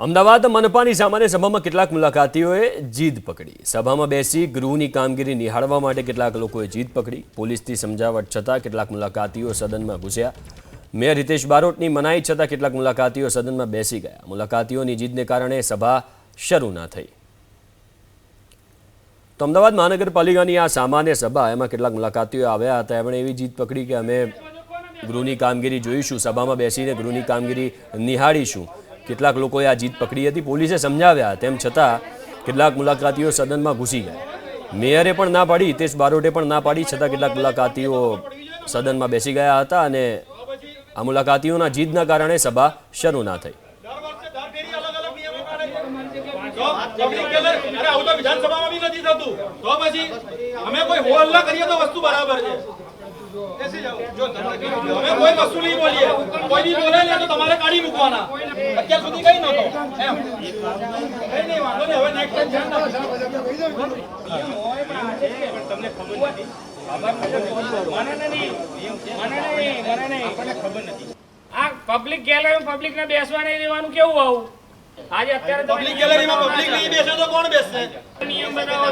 અમદાવાદ મનપાની સામાન્ય સભામાં કેટલાક મુલાકાતીઓએ જીદ પકડી। સભામાં બેસી ગૃહની કામગીરી નિહાળવા માટે કેટલાક લોકોએ જીદ પકડી। પોલીસથી સમજાવટ છતાં કેટલાક મુલાકાતીઓ સદનમાં ઘૂસ્યા। મેયર હિતેશ બારોટની મનાઈ છતાં કેટલાક મુલાકાતીઓ સદનમાં બેસી ગયા। મુલાકાતીઓની જીદને કારણે સભા શરૂ ન થઈ। તો અમદાવાદ મહાનગરપાલિકાની આ સામાન્ય સભા એમાં કેટલાક મુલાકાતીઓ આવ્યા હતા। એમણે એવી જીદ પકડી કે અમે ગૃહની કામગીરી જોઈશું, સભામાં બેસીને ગૃહની કામગીરી નિહાળીશું। કેટલાક લોકોએ આ જીત પકડી હતી। પોલીસે સમજાવ્યા તેમ છતાં કેટલાક મુલાકાતીઓ સદનમાં ઘૂસી ગયા। મેયરે પણ ના પાડી, હિતેશ બારોટે પણ ના પાડી છતાં કેટલાક મુલાકાતીઓ સદનમાં બેસી ગયા હતા અને આ મુલાકાતીઓના જીદના કારણે સભા શરૂ ના થઈ। कोई वस्तु नहीं बोलिए, कोई भी बोले ना तो तुम्हारे गाड़ी मुकवाना। અત્યાર સુધી કઈ નહોતો એમ કઈ નહીં વાંધો ને। હવે નેક્સ્ટ ટાઈમ ધ્યાન રાખો। તમને ખબર નથી, મને ખબર નથી। આ પબ્લિક ગેલેરીમાં પબ્લિક ને બેસવા નહીં દેવાનું કેવું આવું? આજે અત્યારે પબ્લિક ગેલેરીમાં પબ્લિક નહીં બેસે તો કોણ બેસશે? નિયમ બનાવવા